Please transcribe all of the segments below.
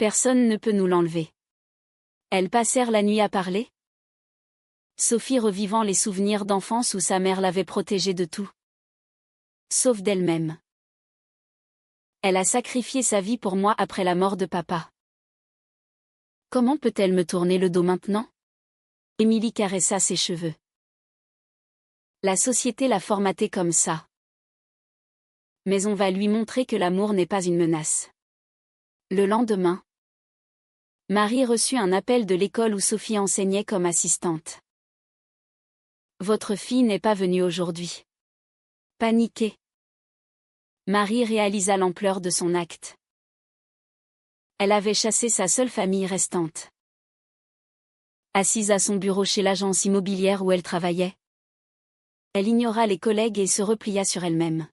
Personne ne peut nous l'enlever. Elles passèrent la nuit à parler. Sophie revivant les souvenirs d'enfance où sa mère l'avait protégée de tout. Sauf d'elle-même. Elle a sacrifié sa vie pour moi après la mort de papa. Comment peut-elle me tourner le dos maintenant? Émilie caressa ses cheveux. La société l'a formatée comme ça. Mais on va lui montrer que l'amour n'est pas une menace. Le lendemain, Marie reçut un appel de l'école où Sophie enseignait comme assistante. Votre fille n'est pas venue aujourd'hui. Paniquée, Marie réalisa l'ampleur de son acte. Elle avait chassé sa seule famille restante. Assise à son bureau chez l'agence immobilière où elle travaillait, elle ignora les collègues et se replia sur elle-même.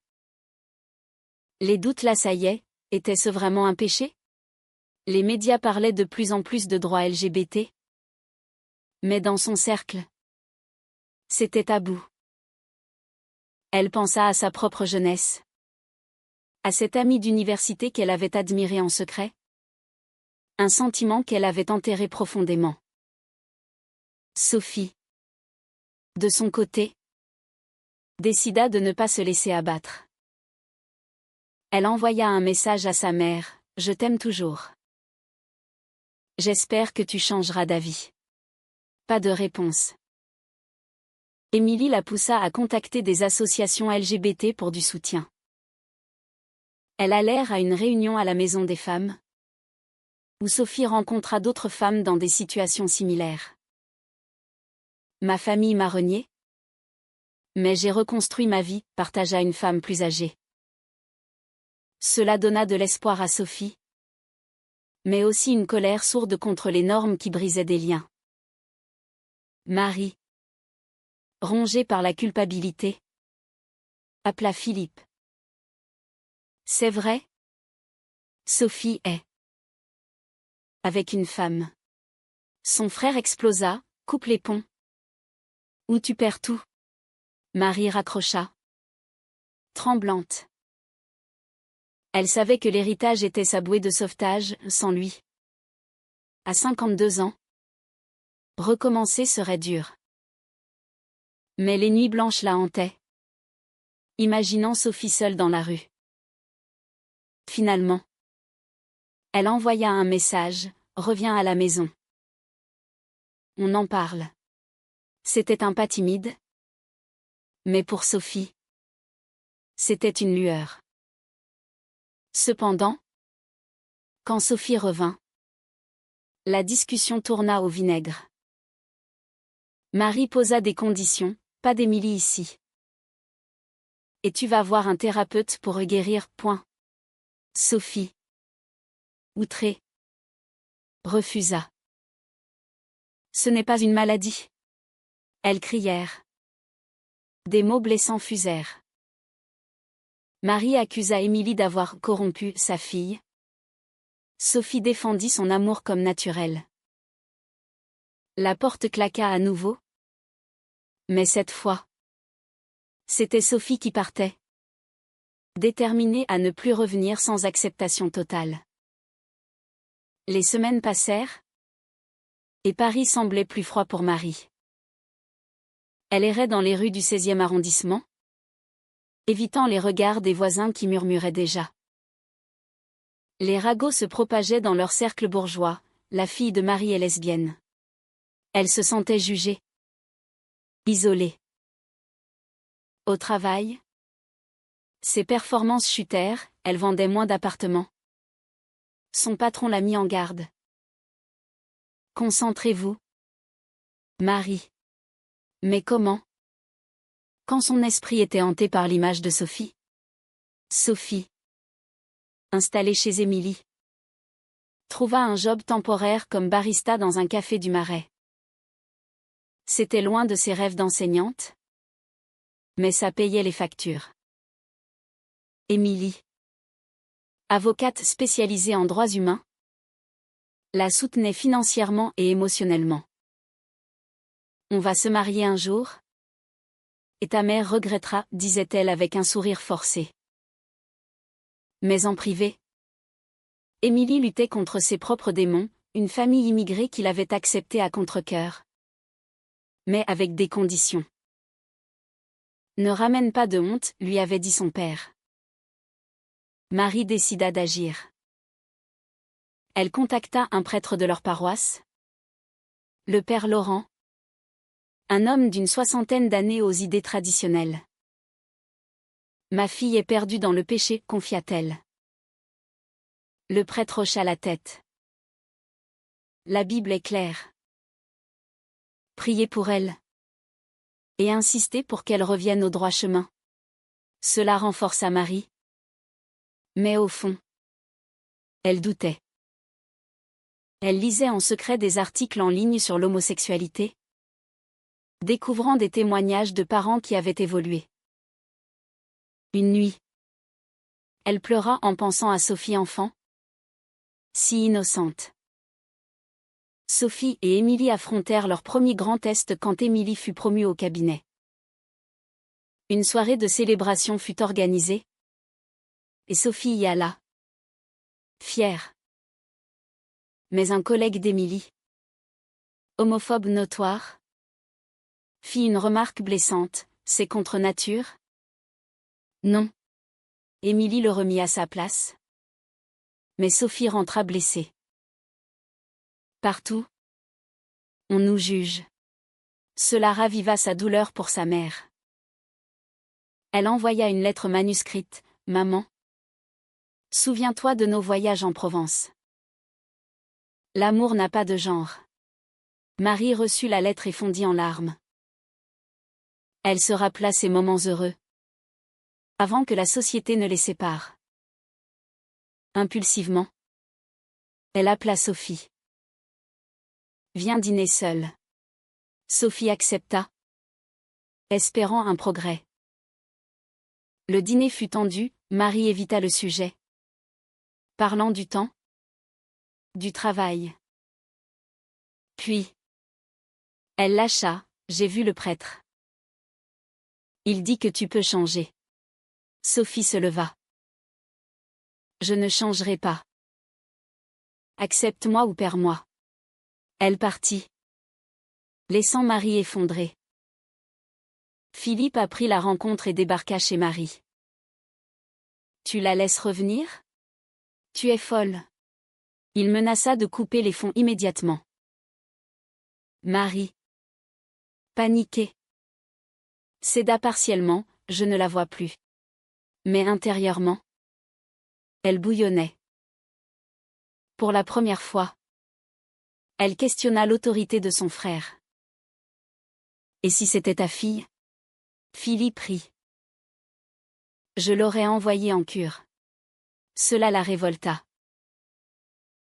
Les doutes l'assaillaient, était-ce vraiment un péché? Les médias parlaient de plus en plus de droits LGBT. Mais dans son cercle, c'était tabou. Elle pensa à sa propre jeunesse. À cette amie d'université qu'elle avait admirée en secret. Un sentiment qu'elle avait enterré profondément. Sophie, de son côté, décida de ne pas se laisser abattre. Elle envoya un message à sa mère, « Je t'aime toujours. J'espère que tu changeras d'avis. » Pas de réponse. Émilie la poussa à contacter des associations LGBT pour du soutien. Elles allèrent à une réunion à la Maison des femmes, où Sophie rencontra d'autres femmes dans des situations similaires. Ma famille m'a reniée, mais j'ai reconstruit ma vie, partagea une femme plus âgée. Cela donna de l'espoir à Sophie, mais aussi une colère sourde contre les normes qui brisaient des liens. Marie, rongée par la culpabilité, appela Philippe. C'est vrai? Sophie est avec une femme. Son frère explosa, coupe les ponts. Ou tu perds tout. Marie raccrocha. Tremblante. Elle savait que l'héritage était sa bouée de sauvetage, sans lui. À 52 ans, recommencer serait dur. Mais les nuits blanches la hantaient. Imaginant Sophie seule dans la rue. Finalement, elle envoya un message, « Reviens à la maison. On en parle. » C'était un pas timide. Mais pour Sophie, c'était une lueur. Cependant, quand Sophie revint, la discussion tourna au vinaigre. Marie posa des conditions, pas d'Émilie ici. Et tu vas voir un thérapeute pour guérir, point. Sophie, outrée, refusa. Ce n'est pas une maladie. Elles crièrent. Des mots blessants fusèrent. Marie accusa Émilie d'avoir corrompu sa fille. Sophie défendit son amour comme naturel. La porte claqua à nouveau. Mais cette fois, c'était Sophie qui partait. Déterminée à ne plus revenir sans acceptation totale. Les semaines passèrent. Et Paris semblait plus froid pour Marie. Elle errait dans les rues du 16e arrondissement, évitant les regards des voisins qui murmuraient déjà. Les ragots se propageaient dans leur cercle bourgeois, la fille de Marie est lesbienne. Elle se sentait jugée. Isolée. Au travail, ses performances chutèrent, elle vendait moins d'appartements. Son patron l'a mis en garde. Concentrez-vous. Marie. Mais comment? Quand son esprit était hanté par l'image de Sophie. Sophie, installée chez Émilie, trouva un job temporaire comme barista dans un café du Marais. C'était loin de ses rêves d'enseignante, mais ça payait les factures. Émilie, avocate spécialisée en droits humains, la soutenait financièrement et émotionnellement. On va se marier un jour? Et ta mère regrettera, disait-elle avec un sourire forcé. Mais en privé. Émilie luttait contre ses propres démons, une famille immigrée qui l'avait acceptée à contre-cœur. Mais avec des conditions. Ne ramène pas de honte, lui avait dit son père. Marie décida d'agir. Elle contacta un prêtre de leur paroisse, le père Laurent, un homme d'une 60aine d'années aux idées traditionnelles. Ma fille est perdue dans le péché, confia-t-elle. Le prêtre hocha la tête. La Bible est claire. Priez pour elle. Et insistez pour qu'elle revienne au droit chemin. Cela renforça Marie. Mais au fond, elle doutait. Elle lisait en secret des articles en ligne sur l'homosexualité, découvrant des témoignages de parents qui avaient évolué. Une nuit, elle pleura en pensant à Sophie enfant, si innocente. Sophie et Émilie affrontèrent leur premier grand test quand Émilie fut promue au cabinet. Une soirée de célébration fut organisée, et Sophie y alla. Fière. Mais un collègue d'Émilie, homophobe notoire, fit une remarque blessante. C'est contre nature? Non. Émilie le remit à sa place. Mais Sophie rentra blessée. Partout, on nous juge. Cela raviva sa douleur pour sa mère. Elle envoya une lettre manuscrite. Maman, souviens-toi de nos voyages en Provence. L'amour n'a pas de genre. Marie reçut la lettre et fondit en larmes. Elle se rappela ces moments heureux, avant que la société ne les sépare. Impulsivement, elle appela Sophie. Viens dîner seule. Sophie accepta, espérant un progrès. Le dîner fut tendu, Marie évita le sujet. Parlant du temps, du travail. Puis, elle lâcha, j'ai vu le prêtre. Il dit que tu peux changer. Sophie se leva. Je ne changerai pas. Accepte-moi ou perds-moi. Elle partit, laissant Marie effondrée. Philippe apprit la rencontre et débarqua chez Marie. Tu la laisses revenir? Tu es folle. Il menaça de couper les fonds immédiatement. Marie, paniquée, céda partiellement, je ne la vois plus. Mais intérieurement, elle bouillonnait. Pour la première fois, elle questionna l'autorité de son frère. Et si c'était ta fille? Philippe rit. Je l'aurais envoyée en cure. Cela la révolta.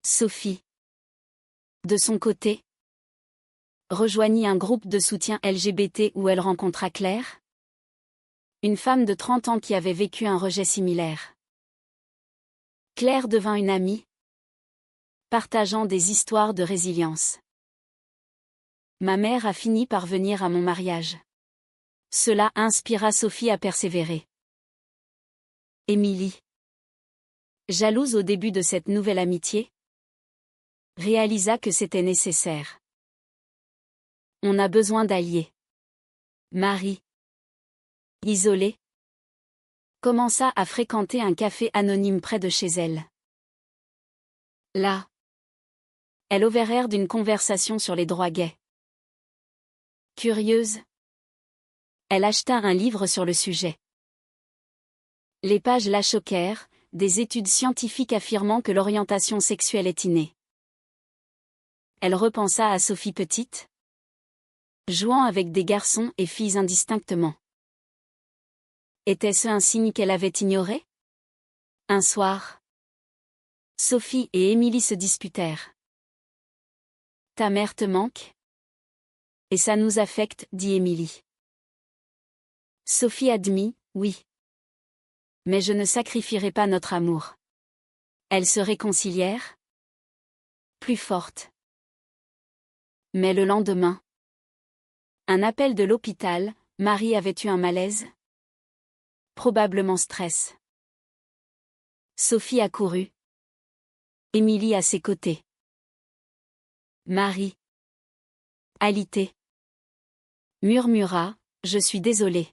Sophie, de son côté, rejoignit un groupe de soutien LGBT où elle rencontra Claire, une femme de 30 ans qui avait vécu un rejet similaire. Claire devint une amie, partageant des histoires de résilience. Ma mère a fini par venir à mon mariage. Cela inspira Sophie à persévérer. Émilie, jalouse au début de cette nouvelle amitié, réalisa que c'était nécessaire. On a besoin d'alliés. Marie, isolée, commença à fréquenter un café anonyme près de chez elle. Là, elle overheard d'une conversation sur les droits gays. Curieuse, elle acheta un livre sur le sujet. Les pages la choquèrent, des études scientifiques affirmant que l'orientation sexuelle est innée. Elle repensa à Sophie petite, jouant avec des garçons et filles indistinctement. Était-ce un signe qu'elle avait ignoré? Un soir, Sophie et Émilie se disputèrent. Ta mère te manque? Et ça nous affecte, dit Émilie. Sophie admit, oui. Mais je ne sacrifierai pas notre amour. Elles se réconcilièrent, plus fortes. Mais le lendemain, un appel de l'hôpital, Marie avait eu un malaise. Probablement stress. Sophie accourut. Émilie à ses côtés. Marie. Alité. Murmura, je suis désolée.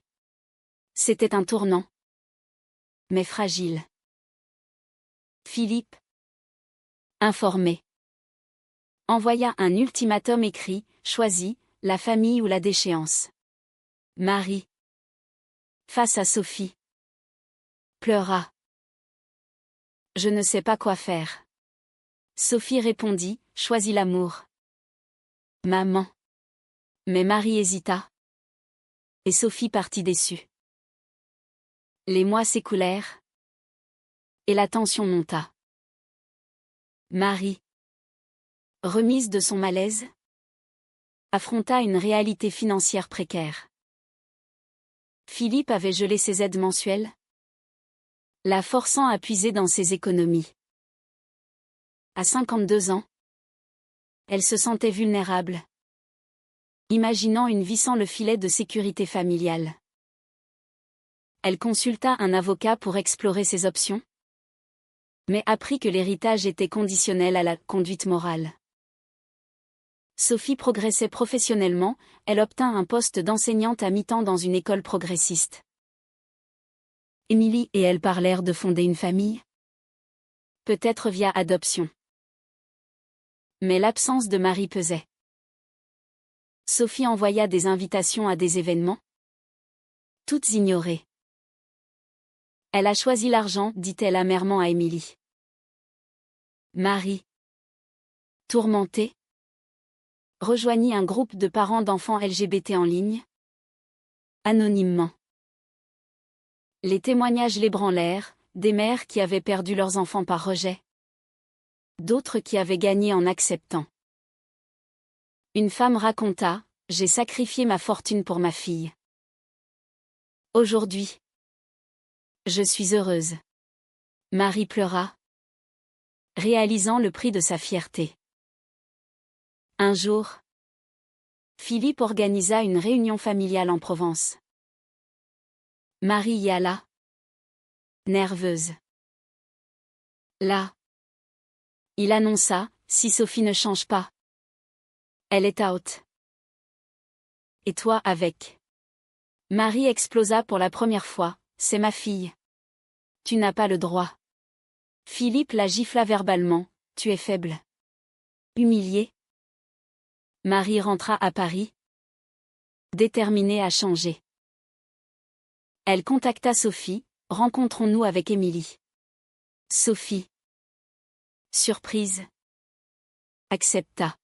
C'était un tournant. Mais fragile. Philippe. Informé. Envoya un ultimatum écrit, choisis, la famille ou la déchéance. Marie. Face à Sophie. Pleura. Je ne sais pas quoi faire. Sophie répondit, choisis l'amour. Maman. Mais Marie hésita. Et Sophie partit déçue. Les mois s'écoulèrent. Et la tension monta. Marie. Remise de son malaise. Affronta une réalité financière précaire. Philippe avait gelé ses aides mensuelles, la forçant à puiser dans ses économies. À 52 ans, elle se sentait vulnérable, imaginant une vie sans le filet de sécurité familiale. Elle consulta un avocat pour explorer ses options, mais apprit que l'héritage était conditionnel à la conduite morale. Sophie progressait professionnellement, elle obtint un poste d'enseignante à mi-temps dans une école progressiste. Émilie et elle parlèrent de fonder une famille. Peut-être via adoption. Mais l'absence de Marie pesait. Sophie envoya des invitations à des événements. Toutes ignorées. Elle a choisi l'argent, dit-elle amèrement à Émilie. Marie. Tourmentée. Rejoignit un groupe de parents d'enfants LGBT en ligne. Anonymement. Les témoignages l'ébranlèrent, des mères qui avaient perdu leurs enfants par rejet. D'autres qui avaient gagné en acceptant. Une femme raconta, « J'ai sacrifié ma fortune pour ma fille. Aujourd'hui, je suis heureuse. » Marie pleura, réalisant le prix de sa fierté. Un jour, Philippe organisa une réunion familiale en Provence. Marie y alla, nerveuse. Là, il annonça, si Sophie ne change pas, elle est out. Et toi avec. Marie explosa pour la première fois, c'est ma fille. Tu n'as pas le droit. Philippe la gifla verbalement, tu es faible. Humiliée. Marie rentra à Paris, déterminée à changer. Elle contacta Sophie, rencontrons-nous avec Émilie. Sophie. Surprise. Accepta.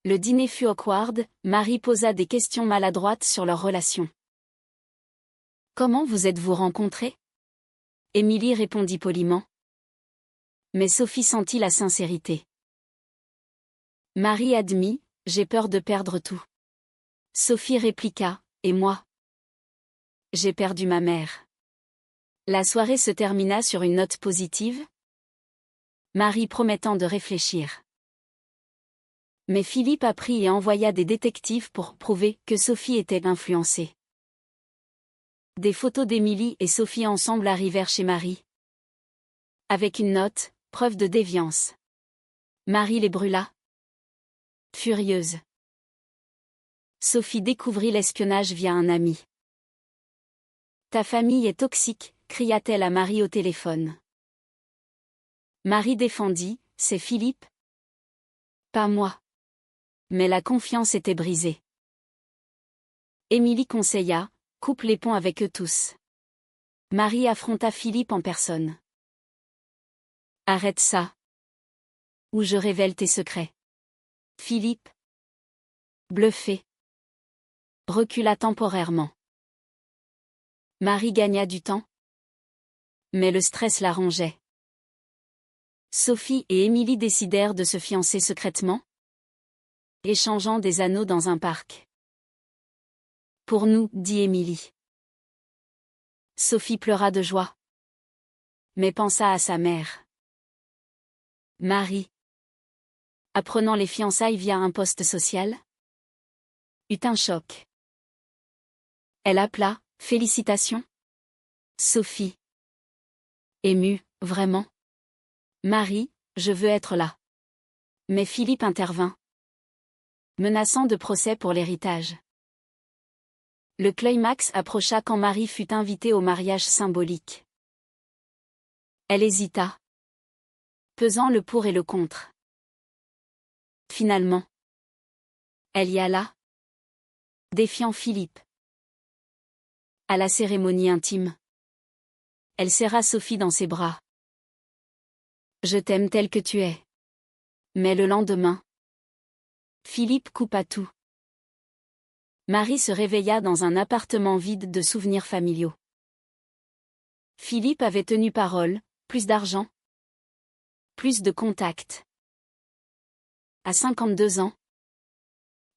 Le dîner fut awkward, Marie posa des questions maladroites sur leur relation. Comment vous êtes-vous rencontrés? Émilie répondit poliment. Mais Sophie sentit la sincérité. Marie admit, j'ai peur de perdre tout. Sophie répliqua, et moi? J'ai perdu ma mère. La soirée se termina sur une note positive. Marie promettant de réfléchir. Mais Philippe apprit et envoya des détectives pour prouver que Sophie était influencée. Des photos d'Émilie et Sophie ensemble arrivèrent chez Marie. Avec une note, preuve de déviance. Marie les brûla. Furieuse. Sophie découvrit l'espionnage via un ami. Ta famille est toxique, cria-t-elle à Marie au téléphone. Marie défendit, c'est Philippe. Pas moi. Mais la confiance était brisée. Émilie conseilla, coupe les ponts avec eux tous. Marie affronta Philippe en personne. Arrête ça. Ou je révèle tes secrets. Philippe. Bluffé. Recula temporairement. Marie gagna du temps. Mais le stress la rongeait. Sophie et Émilie décidèrent de se fiancer secrètement, échangeant des anneaux dans un parc. Pour nous, dit Émilie. Sophie pleura de joie. Mais pensa à sa mère. Marie. Apprenant les fiançailles via un poste social, eut un choc. Elle appela, félicitations. Sophie. Émue, vraiment? Marie, je veux être là. Mais Philippe intervint, menaçant de procès pour l'héritage. Le climax approcha quand Marie fut invitée au mariage symbolique. Elle hésita, pesant le pour et le contre. Finalement, elle y alla, défiant Philippe. À la cérémonie intime, elle serra Sophie dans ses bras. Je t'aime tel que tu es. Mais le lendemain, Philippe coupa tout. Marie se réveilla dans un appartement vide de souvenirs familiaux. Philippe avait tenu parole, plus d'argent, plus de contacts. À 52 ans,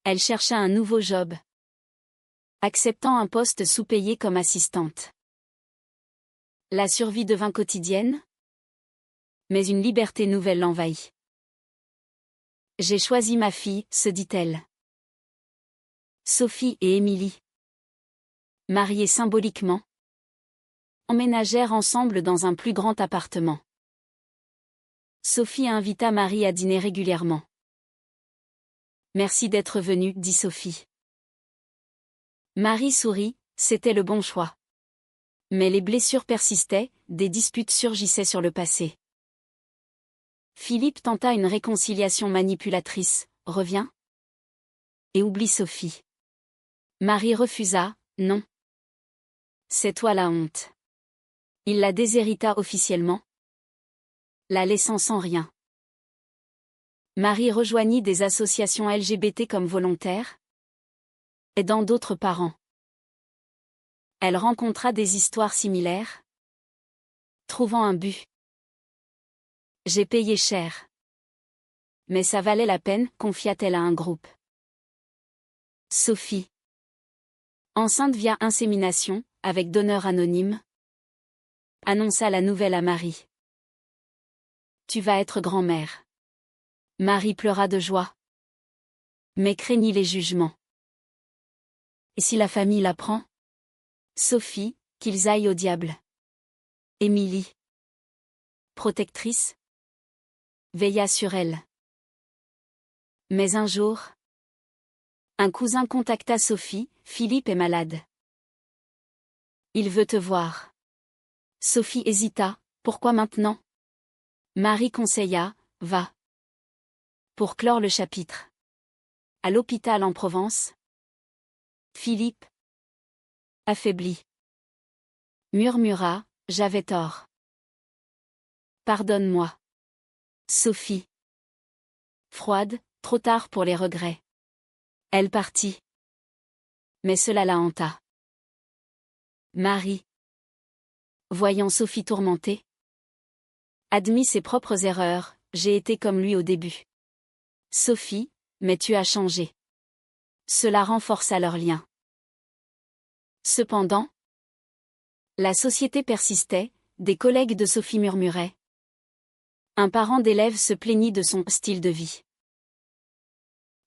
elle chercha un nouveau job, acceptant un poste sous-payé comme assistante. La survie devint quotidienne, mais une liberté nouvelle l'envahit. J'ai choisi ma fille, se dit-elle. Sophie et Émilie, mariées symboliquement, emménagèrent ensemble dans un plus grand appartement. Sophie invita Marie à dîner régulièrement. Merci d'être venue, dit Sophie. Marie sourit, c'était le bon choix. Mais les blessures persistaient, des disputes surgissaient sur le passé. Philippe tenta une réconciliation manipulatrice, reviens et oublie Sophie. Marie refusa, non. C'est toi la honte. Il la déshérita officiellement, la laissant sans rien. Marie rejoignit des associations LGBT comme volontaire, aidant d'autres parents. Elle rencontra des histoires similaires, trouvant un but. J'ai payé cher. Mais ça valait la peine, confia-t-elle à un groupe. Sophie, enceinte via insémination, avec donneur anonyme, annonça la nouvelle à Marie. Tu vas être grand-mère. Marie pleura de joie, mais craignit les jugements. Et si la famille l'apprend? Sophie, qu'ils aillent au diable. Émilie, protectrice, veilla sur elle. Mais un jour, un cousin contacta Sophie, Philippe est malade. Il veut te voir. Sophie hésita, pourquoi maintenant? Marie conseilla, va. Pour clore le chapitre. À l'hôpital en Provence. Philippe, affaibli, murmura, j'avais tort. Pardonne-moi. Sophie, froide, trop tard pour les regrets. Elle partit. Mais cela la hanta. Marie, voyant Sophie tourmentée, admit ses propres erreurs, j'ai été comme lui au début. Sophie, mais tu as changé. Cela renforça leur lien. Cependant, la société persistait, des collègues de Sophie murmuraient. Un parent d'élève se plaignit de son style de vie.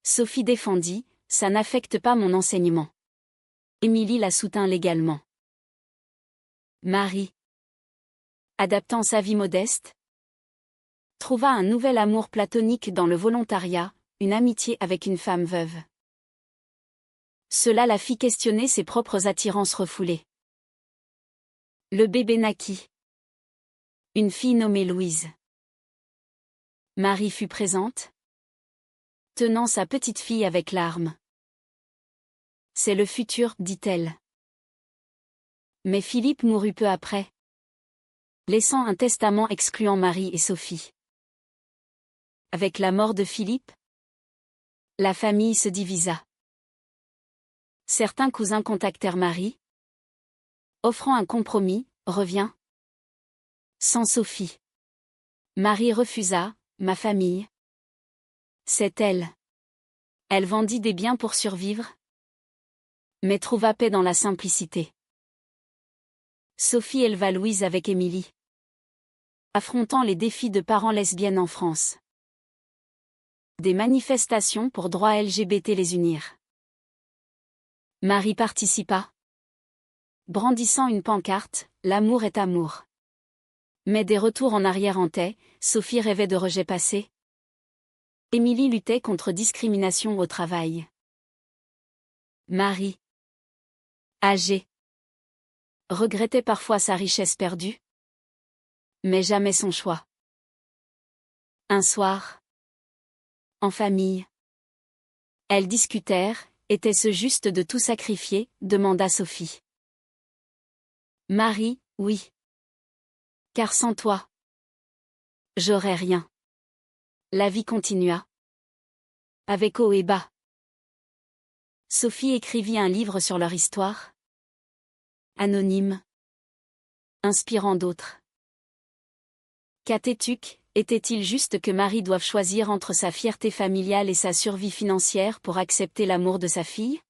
Sophie défendit, ça n'affecte pas mon enseignement. Émilie la soutint légalement. Marie, adaptant sa vie modeste, trouva un nouvel amour platonique dans le volontariat, une amitié avec une femme veuve. Cela la fit questionner ses propres attirances refoulées. Le bébé naquit. Une fille nommée Louise. Marie fut présente, tenant sa petite fille avec larmes. C'est le futur, dit-elle. Mais Philippe mourut peu après, laissant un testament excluant Marie et Sophie. Avec la mort de Philippe, la famille se divisa. Certains cousins contactèrent Marie, offrant un compromis, reviens. Sans Sophie. Marie refusa, ma famille. C'est elle. Elle vendit des biens pour survivre, mais trouva paix dans la simplicité. Sophie éleva Louise avec Émilie, affrontant les défis de parents lesbiennes en France. Des manifestations pour droits LGBT les unirent. Marie participa, brandissant une pancarte, l'amour est amour. Mais des retours en arrière hantaient, Sophie rêvait de rejets passés. Émilie luttait contre discrimination au travail. Marie, âgée, regrettait parfois sa richesse perdue, mais jamais son choix. Un soir, en famille, elles discutèrent. Était-ce juste de tout sacrifier, demanda Sophie. Marie, oui. Car sans toi, j'aurais rien. La vie continua. Avec haut et bas. Sophie écrivit un livre sur leur histoire. Anonyme. Inspirant d'autres. Cathétuc, était-il juste que Marie doive choisir entre sa fierté familiale et sa survie financière pour accepter l'amour de sa fille ?